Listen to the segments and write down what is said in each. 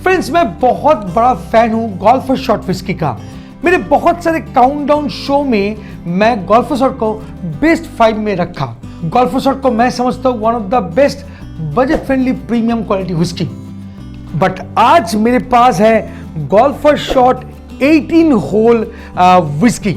Friends, मैं बहुत बड़ा फैन हूं गोल्फर शॉट विस्की का। मेरे बहुत सारे काउंटडाउन शो में मैं गोल्फर शॉट को बेस्ट 5 में रखा। गोल्फर शॉट को मैं समझता हूं one of the best budget friendly premium quality whisky. But आज मेरे पास है गोल्फर शॉट 18 होल विस्की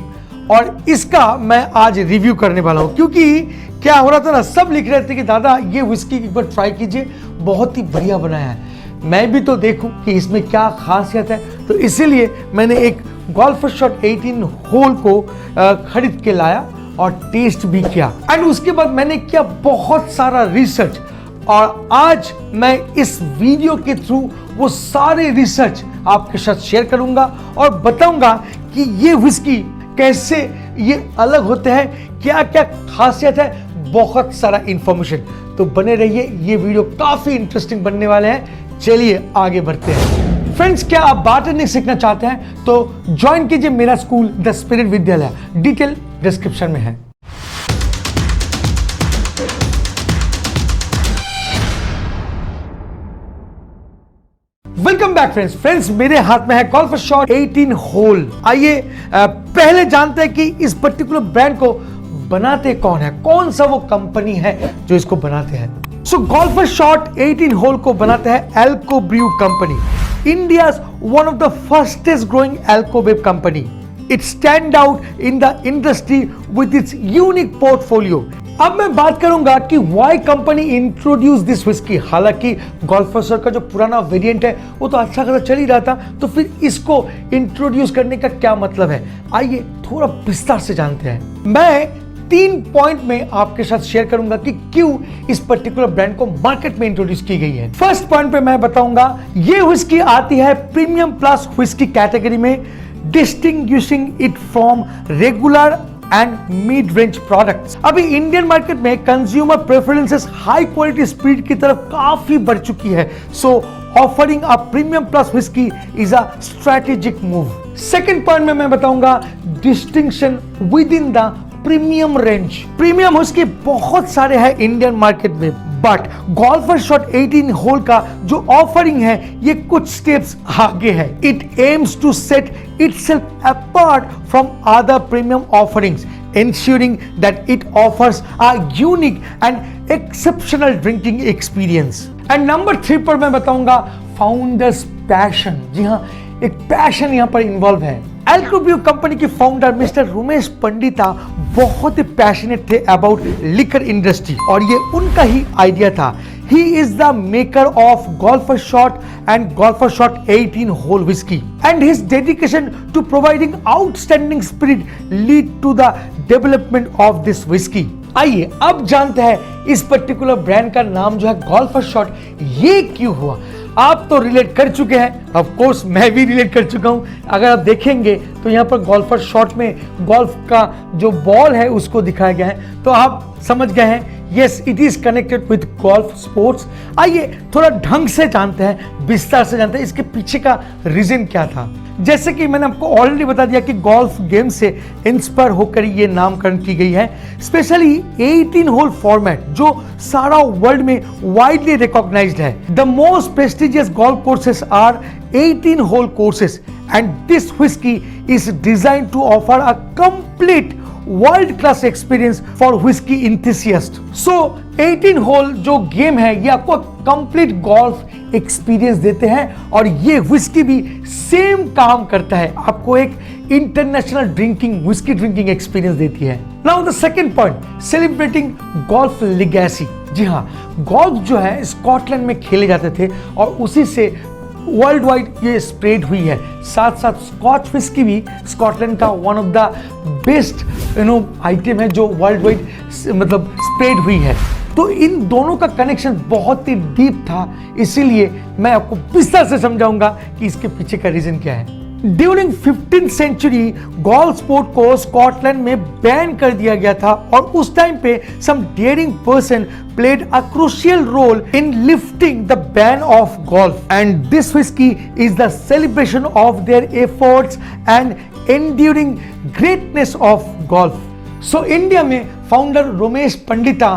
और इसका मैं आज रिव्यू करने वाला हूं। क्योंकि क्या हो रहा था ना, सब लिख रहे थे कि दादा ये विस्की एक बार ट्राई कीजिए, बहुत ही बढ़िया बनाया है। मैं भी तो देखूं कि इसमें क्या खासियत है, तो इसीलिए मैंने एक गोल्फर शॉट 18 होल को खरीद के लाया और टेस्ट भी किया। एंड उसके बाद मैंने किया बहुत सारा रिसर्च और आज मैं इस वीडियो के थ्रू वो सारे रिसर्च आपके साथ शेयर करूंगा और बताऊंगा कि ये विस्की कैसे ये अलग होते हैं, क्या क्या खासियत है, बहुत सारा इंफॉर्मेशन। तो बने रहिए, ये वीडियो काफी इंटरेस्टिंग बनने वाले हैं। चलिए आगे बढ़ते हैं। फ्रेंड्स, क्या आप बारटेंडिंग सीखना चाहते हैं तो ज्वाइन कीजिए मेरा स्कूल द स्पिरिट विद्यालय, डिटेल डिस्क्रिप्शन में है। वेलकम बैक फ्रेंड्स, मेरे हाथ में है गोल्फर शॉट 18 होल। आइए पहले जानते हैं कि इस पर्टिकुलर ब्रांड को बनाते कौन है, कौन सा वो कंपनी है जो इसको बनाते हैं। सो गोल्फर शॉट 18 होल को बनाते हैं Alco Brew company, India's one of the fastest growing Alco Bev company. It stand out in the industry with its unique portfolio. अब मैं बात करूंगा कि why company introduce this whisky. हालांकि गोल्फर शॉट का जो पुराना वेरिएंट है वो तो अच्छा खासा चल ही रहा था, तो फिर इसको इंट्रोड्यूस करने का क्या मतलब है, आइए थोड़ा विस्तार से जानते हैं। मैं 3 पॉइंट में आपके साथ शेयर करूंगा कि क्यों इस पर्टिकुलर ब्रांड को मार्केट में इंट्रोड्यूस की गई है। फर्स्ट पॉइंट पे मैं बताऊंगा ये व्हिस्की आती है प्रीमियम प्लस व्हिस्की कैटेगरी में, distinguishing it from regular and mid range products. अभी इंडियन मार्केट में consumer preferences high quality spirit की तरफ काफी बढ़ चुकी है, so offering a premium plus whisky is a strategic move. Second point में मैं बताऊंगा distinction within the premium range. Premium whisky बहुत सारे हैं इंडियन मार्केट में, बट गोल्फर शॉट 18 होल का जो ऑफरिंग है ये कुछ स्टेप्स आगे है। It aims to set itself apart from other premium offerings, ensuring that it offers a unique and exceptional drinking experience. And number 3 पर मैं बताऊंगा फाउंडर्स पैशन। जी हाँ, एक पैशन यहाँ पर इन्वॉल्व है। एल्को ब्रू कंपनी के फाउंडर मिस्टर रमेश पंडिता बहुत ही पैशनेट थे अबाउट लिकर इंडस्ट्री और ये उनका ही आइडिया था। He is the maker of Golfer Shot and Golfer Shot 18 whole whiskey, and his dedication to providing outstanding spirit lead to the development of this whiskey. आइए अब जानते हैं इस पर्टिकुलर ब्रांड का नाम जो है गोल्फर शॉट ये क्यों हुआ। आप तो रिलेट कर चुके हैं, ऑफ कोर्स मैं भी रिलेट कर चुका हूं। अगर आप देखेंगे तो यहाँ पर गोल्फर शॉट में गोल्फ का जो बॉल है उसको दिखाया गया है, तो आप समझ गए हैं yes it is connected with golf sports. आइए थोड़ा ढंग से जानते हैं, विस्तार से जानते हैं इसके पीछे का रीजन क्या था। जैसे कि मैंने आपको ऑलरेडी बता दिया कि गोल्फ गेम से इंस्पायर होकर ये नामकरण की गई है। स्पेशली 18 होल फॉर्मेट जो सारा वर्ल्ड में वाइडली रिकॉग्नाइज्ड है। The most prestigious golf courses are 18 hole courses and this whisky is design to offer a complete world class experience for whisky enthusiast. So 18 hole जो game है ये आपको complete golf experience देते हैं और ये whisky भी सेम काम करता है, आपको एक international drinking whisky drinking experience देती है। Now the second point, celebrating golf legacy. जी हाँ, गोल्फ जो है स्कॉटलैंड में खेले जाते थे और उसी से वर्ल्ड वाइड ये स्प्रेड हुई है। साथ साथ स्कॉच व्हिस्की भी स्कॉटलैंड का one of the best item है जो वर्ल्ड वाइड मतलब स्प्रेड हुई है। तो इन दोनों का कनेक्शन बहुत ही डीप था, इसीलिए मैं आपको विस्तार से समझाऊंगा कि इसके पीछे का रीजन क्या है। During 15th century golf sport को स्कॉटलैंड में बैन कर दिया गया था और उस टाइम पे some daring person played a crucial role in lifting the ban of golf, and this whiskey is the celebration of their efforts and enduring greatness of golf. So India में founder Ramesh Pandita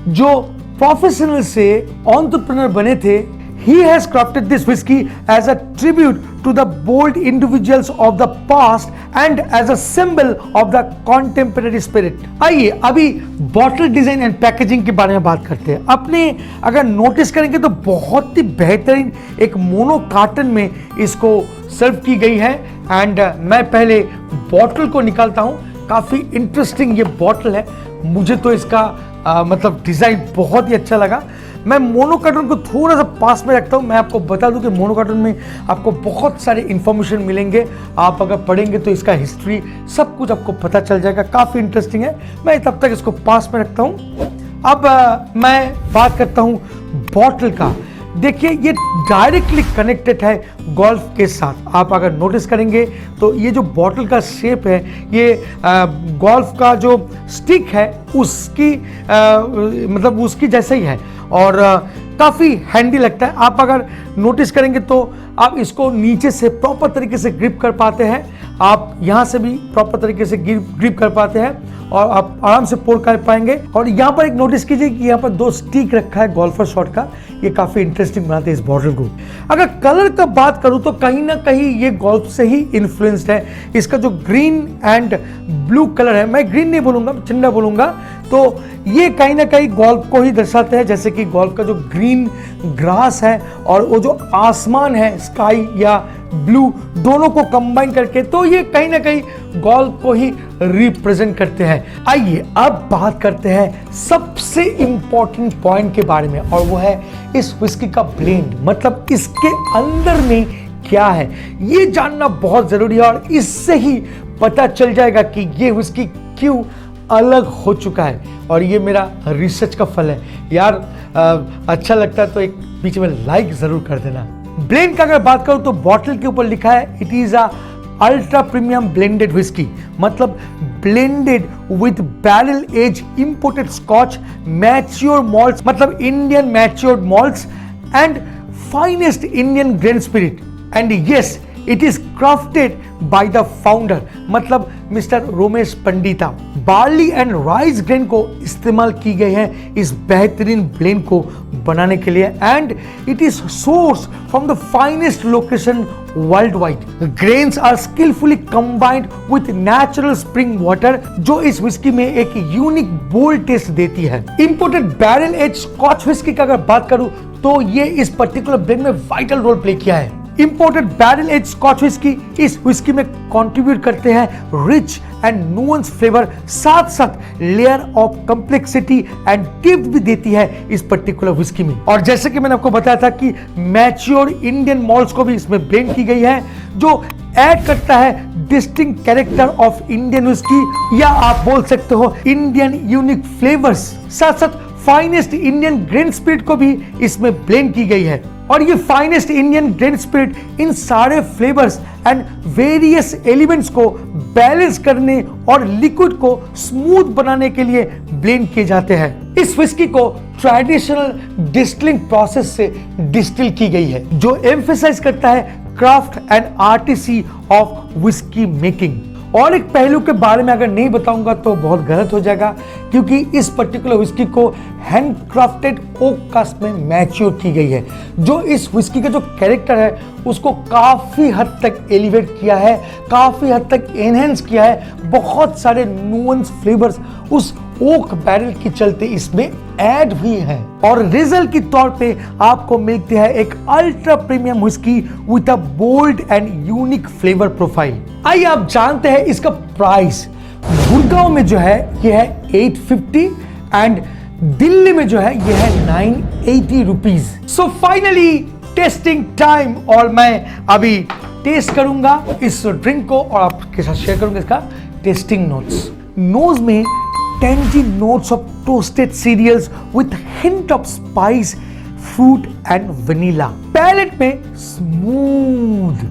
जो professional से entrepreneur बने थे, He has crafted this whiskey as a tribute to the bold individuals of the past and as a symbol of the contemporary spirit. आइए अभी bottle design and packaging के बारे में बात करते हैं। अपने अगर नोटिस करेंगे तो बहुत ही बेहतरीन एक मोनो कार्टन में इसको सर्व की गई है। एंड मैं पहले बॉटल को निकालता हूं। काफी इंटरेस्टिंग ये बॉटल है, मुझे तो इसका मतलब डिजाइन बहुत ही अच्छा लगा। मैं मोनो कार्टन को थोड़ा सा पास में रखता हूं। मैं आपको बता दूं कि मोनो कार्टन में आपको बहुत सारे इंफॉर्मेशन मिलेंगे। आप अगर पढ़ेंगे तो इसका हिस्ट्री सब कुछ आपको पता चल जाएगा, काफी इंटरेस्टिंग है। मैं तब तक इसको पास में रखता हूं। अब मैं बात करता हूं बॉटल का। देखिए ये डायरेक्टली कनेक्टेड है गोल्फ के साथ। आप अगर नोटिस करेंगे तो ये जो बॉटल का शेप है ये गोल्फ का जो स्टिक है उसकी मतलब उसकी जैसा ही है और काफ़ी हैंडी लगता है। आप अगर नोटिस करेंगे तो आप इसको नीचे से प्रॉपर तरीके से ग्रिप कर पाते हैं, आप यहाँ से भी प्रॉपर तरीके से ग्रिप कर पाते हैं और आप आराम से पोर कर पाएंगे। और यहाँ पर एक नोटिस कीजिए कि यहाँ पर 2 स्टिक रखा है गोल्फर शॉट का, ये काफ़ी इंटरेस्टिंग बनाते हैं इस बॉटल को। अगर कलर का बात करूँ तो कहीं ना कहीं ये गोल्फ से ही इन्फ्लुएंस्ड है। इसका जो ग्रीन एंड ब्लू कलर है, मैं ग्रीन नहीं बोलूँगा, चिंडा बोलूँगा, तो ये कहीं ना कहीं गोल्फ को ही दर्शाते हैं। जैसे कि गोल्फ का जो ग्रीन ग्रास है और वो जो आसमान है स्काई या ब्लू, दोनों को कंबाइन करके, तो ये कहीं ना कहीं गोल्फ को ही रिप्रेजेंट करते हैं। आइए अब बात करते हैं सबसे इंपॉर्टेंट पॉइंट के बारे में और वो है इस विस्की का ब्लेंड, मतलब इसके अंदर में क्या है ये जानना बहुत जरूरी है। और इससे ही पता चल जाएगा कि ये विस्की क्यों अलग हो चुका है। और ये मेरा रिसर्च का फल है यार। अच्छा लगता है तो एक बीच में लाइक जरूर कर देना। ब्लेंड का अगर बात करूं तो बॉटल के ऊपर लिखा है it is a ultra premium blended whisky, मतलब blended with barrel age imported Scotch mature malts, मतलब Indian matured malts and finest Indian grain spirit. And yes it is crafted by the founder, मतलब mister Romesh Pandita. Barley and rice grain को इस्तेमाल की गई है इस बेहतरीन ब्लेंड को बनाने के लिए and it is source from the finest location worldwide. Grains are skilfully combined with natural spring water जो इस विस्की में एक यूनिक बोल्ड टेस्ट देती है। Imported barrel age Scotch whisky का अगर बात करूं तो ये इस पर्टिकुलर ब्लेंड में वाइटल रोल प्ले किया है। Imported barrel age Scotch whisky इस विस्की में कंट्रीब्यूट करते हैं रिच एंड नुअंस फ्लेवर, साथ साथ layer of complexity and depth भी देती है इस पर्टिकुलर विस्की में। और जैसे कि मैंने आपको बताया था कि मैच्योर इंडियन मॉल्ट्स को भी इसमें ब्लेंड की गई है जो ऐड करता है distinct character of Indian whisky, या आप बोल सकते हो इंडियन यूनिक फ्लेवर्स। साथ साथ फाइनेस्ट इंडियन ग्रेन स्पिरिट को भी इसमें ब्लेंड की गई है। और ये finest Indian grain spirit in सारे फ्लेवर्स एंड वेरियस एलिमेंट्स को बैलेंस करने और लिक्विड को स्मूथ बनाने के लिए ब्लेंड किए जाते हैं। इस विस्की को ट्रेडिशनल डिस्टिलिंग प्रोसेस से डिस्टिल की गई है जो एम्फेसाइज करता है craft and artistry of whisky making. और एक पहलू के बारे में अगर नहीं बताऊंगा तो बहुत गलत हो जाएगा, क्योंकि इस पर्टिकुलर विस्की को हैंड क्राफ्टेड ओक कास्ट में मैच्योर की गई है जो इस विस्की का जो कैरेक्टर है उसको काफी हद तक एलिवेट किया है, काफी हद तक एनहेंस किया है। बहुत सारे नुअंस फ्लेवर्स उस ओक बैरल के चलते इसमें ऐड हुई है और रिजल्ट के तौर पे आपको मिलती है एक ultra premium whisky with a bold and unique flavour profile. आइए आप जानते हैं इसका प्राइस। गुड़गांव में जो है ये है 850 एंड दिल्ली में जो है ये है 980 rupees. So finally testing time, और मैं अभी टेस्ट करूंगा इस ड्रिंक को और आपके साथ शेयर करूंगा इसका टेस्टिंग नोट्स। नोज में tangy notes of toasted cereals with hint of spice, fruit and vanilla. Palate में smooth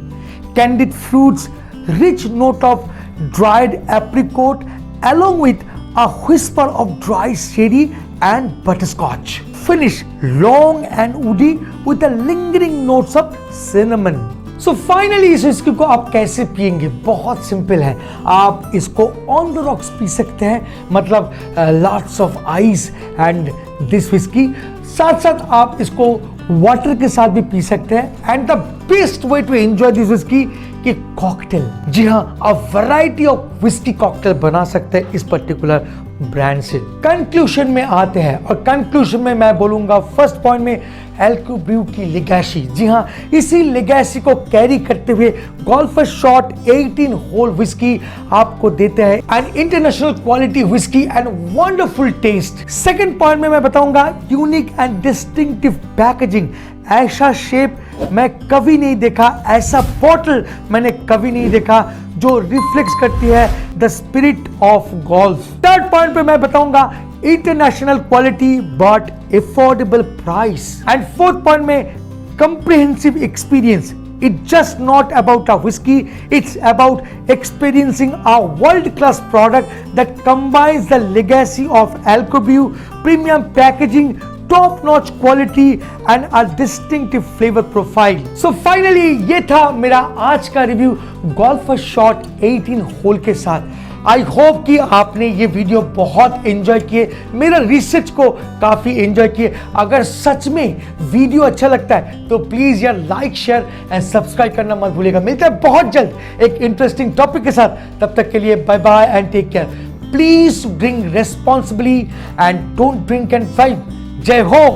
candied fruits, rich note of dried apricot along with a whisper of dry sherry and butterscotch. Finish long and woody with a lingering notes of cinnamon. So finally इस whisky को आप कैसे पिएंगे? बहुत simple है। आप इसको on the rocks P सकते हैं, मतलब lots of ice and this whisky. साथ साथ आप इसको वाटर के साथ भी पी सकते हैं। And the best way to enjoy this whisky कि कॉकटेल, जी हाँ, आप वैरायटी ऑफ विस्की कॉकटेल बना सकते हैं इस पर्टिकुलर ब्रांड से। कंक्लूजन में आते हैं और कंक्लूजन में मैं बोलूंगा फर्स्ट पॉइंट में एल्को ब्रू की लेगेसी। जी हाँ, इसी लेगेसी को कैरी करते हुए गोल्फर शॉट 18 होल विस्की आपको देते हैं and international quality whisky and wonderful taste. Second point में मैं बताऊंगा यूनिक एंड डिस्टिंक्टिव पैकेजिंग। ऐसा शेप मैं कभी नहीं देखा, ऐसा बॉटल मैंने कभी नहीं देखा जो रिफ्लेक्ट करती है the spirit of golf. Third point पे मैं बताऊंगा international quality but affordable price. And fourth point में comprehensive experience. It's just not about a whiskey, it's about experiencing a world-class product that combines the legacy of Alcobew, premium packaging, top-notch quality and a distinctive flavor profile. So finally ये था मेरा आज का review golfer shot 18 whole के साथ। I hope कि आपने ये वीडियो बहुत एंजॉय किए, मेरा रिसर्च को काफ़ी एंजॉय किए। अगर सच में वीडियो अच्छा लगता है तो प्लीज़ यार लाइक, शेयर एंड सब्सक्राइब करना मत भूलिएगा। मिलते हैं बहुत जल्द एक इंटरेस्टिंग टॉपिक के साथ, तब तक के लिए bye bye and take care. Please drink responsibly and don't drink and drive. जय हो।